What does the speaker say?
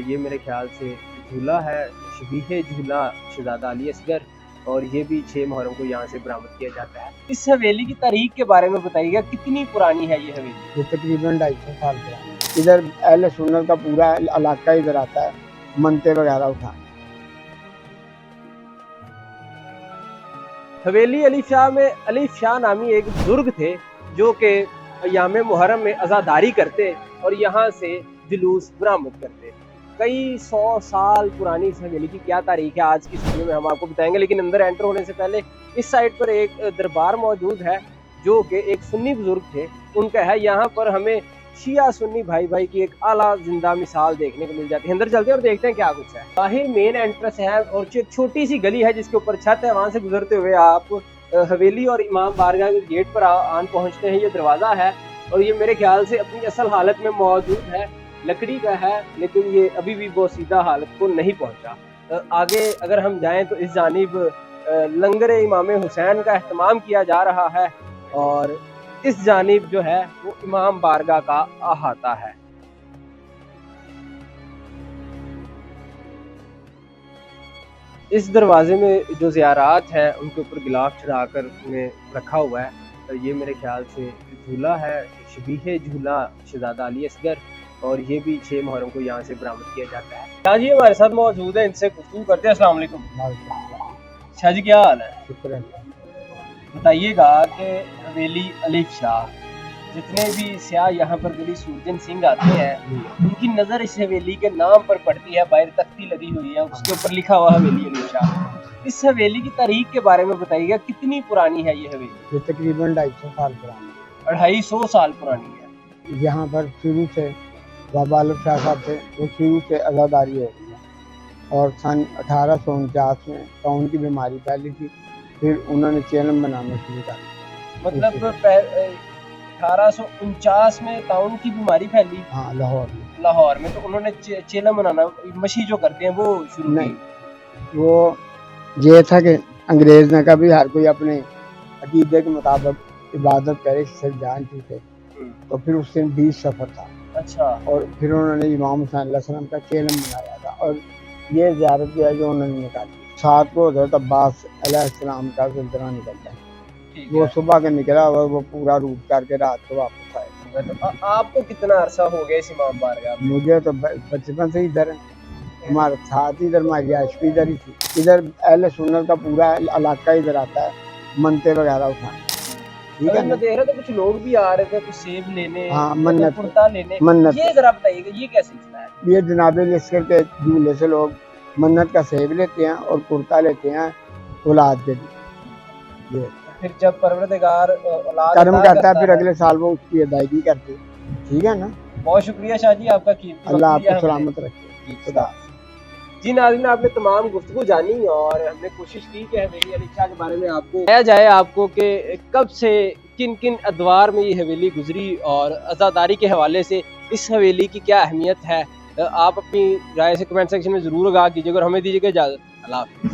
یہ میرے خیال سے جھولا ہے، شبیہ جھولا شہزادہ علی اصغر، اور یہ بھی 6 محرم کو یہاں سے برآمد کیا جاتا ہے۔ اس حویلی کی تاریخ کے بارے میں بتائیے گا، کتنی پرانی ہے یہ حویلی؟ یہ تقریباً 250 سال پرانی۔ ادھر اہل سنت کا پورا علاقہ ادھر آتا ہے منتے وغیرہ اٹھانے۔ حویلی علی شاہ میں علی شاہ نامی ایک بزرگ تھے جو کہ ایام محرم میں عزاداری کرتے اور یہاں سے جلوس برآمد کرتے۔ کئی 100 سال پرانی اس حویلی کی کیا تاریخ ہے آج کی ویڈیو میں ہم آپ کو بتائیں گے، لیکن اندر انٹر ہونے سے پہلے اس سائڈ پر ایک دربار موجود ہے جو کہ ایک سنی بزرگ تھے، ان کا ہے۔ یہاں پر ہمیں شیعہ سنی بھائی کی ایک اعلیٰ زندہ مثال دیکھنے کو مل جاتی ہے۔ اندر چلتے ہیں اور دیکھتے ہیں کیا کچھ ہے۔ باہر مین انٹرس ہے اور ایک چھوٹی سی گلی ہے جس کے اوپر چھت ہے، وہاں سے گزرتے ہوئے آپ حویلی اور امام بارگاہ کے گیٹ پر آن پہنچتے ہیں۔ یہ دروازہ ہے اور یہ میرے خیال سے اپنی اصل حالت میں موجود ہے، لکڑی کا ہے، لیکن یہ ابھی بھی بوسیدہ حالت کو نہیں پہنچا۔ آگے اگر ہم جائیں تو اس جانب لنگر امام حسین کا اہتمام کیا جا رہا ہے اور اس جانب جو ہے وہ امام بارگاہ کا احاطہ ہے۔ اس دروازے میں جو زیارات ہیں ان کے اوپر غلاف چڑھا کر انہیں رکھا ہوا ہے۔ یہ میرے خیال سے جھولا ہے، شبیہ جھولا شہزادہ علی اصغر، اور یہ بھی 6 محرم کو یہاں سے برآمد کیا جاتا ہے۔ شاہ جی ہمارے ساتھ موجود ہیں، ان سے گفتگو کرتے ہیں۔ السلام علیکم شاہ جی، کیا حال ہے؟ شکر ہے۔ بتائیے گا کہ حویلی علی شاہ جتنے بھی سیاح یہاں پر گلی سورجن سنگھ آتے ہیں ان کی نظر اس حویلی کے نام پر پڑتی ہے۔ باہر تختی لگی ہوئی ہے، اس کے اوپر لکھا ہوا حویلی علی شاہ۔ اس حویلی کی تاریخ کے بارے میں بتائیے گا، کتنی پرانی ہے یہ حویلی؟ یہ تقریباً 250 سال پرانی۔ 250 سال پرانی ہے۔ یہاں پر شروع سے بابا الف شاہ صاحب تھے، وہ شروع سے عزاداری ہو رہی ہے، اور سن 1849 میں طاعون کی بیماری پھیلی تھی، پھر انہوں نے چیلم بنانا شروع کر دیا۔ مطلب 1849 میں طاعون کی بیماری پھیلی؟ ہاں، لاہور میں۔ تو انہوں نے چیلم بنانا، مچھی جو کرتے ہیں وہ شروع کی؟ نہیں، وہ یہ تھا کہ انگریز نے کہا بھی ہر کوئی اپنے عقیدے کے مطابق عبادت کرے، صرف جان چھوٹے، تو پھر اس دن 20 سفر تھا۔ اچھا۔ اور پھر انہوں نے امام حسین علیہ السلام کا چیلم بنایا تھا، اور یہ زیارت جو ہے جو انہوں نے نکالی 7 کو حضرت عباس علیہ السلام کا زلزلہ نکلتا ہے، وہ صبح کے نکلا اور وہ پورا روٹ کر کے رات کو واپس آئے۔ تو آپ کو کتنا عرصہ ہو گیا اس امام بارگاہ میں؟ مجھے تو بچپن سے ادھر ہے، ہمارے ساتھ ادھر ہماری رہائش بھی ادھر ہی تھی۔ ادھر اہل سنت کا پورا علاقہ ادھر آتا ہے منتے وغیرہ اٹھانے۔ ٹھیک ہے، میں دیکھ رہا تھا کچھ لوگ بھی آ رہے تھے، کچھ سیب لینے، منت کرتا لینے۔ منت یہ ذرا بتائیے گا یہ کیا سلسلہ ہے؟ یہ جناب لشکر کے جھولے سے لوگ منت کا سیب لیتے ہیں اور کرتا لیتے ہیں اولاد کے لیے۔ پھر جب پروردگار اولاد کرم کرتا ہے پھر اگلے سال وہ اس کی ادائیگی کرتے ہیں۔ ٹھیک ہے نا۔ بہت شکریہ شاہ جی، آپ کا قیمتی اللہ آپ وقت دیا کو ہمیں۔ سلامت رکھے۔ خدا۔ جی ناظرین، آپ نے تمام گفتگو جانی اور ہم نے کوشش کی کہ حویلی علی شاہ کے بارے میں آپ کو بتایا جائے، آپ کو کہ کب سے کن کن ادوار میں یہ حویلی گزری اور عزاداری کے حوالے سے اس حویلی کی کیا اہمیت ہے۔ آپ اپنی رائے سے کمنٹ سیکشن میں ضرور آگاہ کیجیے گا اور ہمیں دیجیے گا اجازت۔ اللہ حافظ۔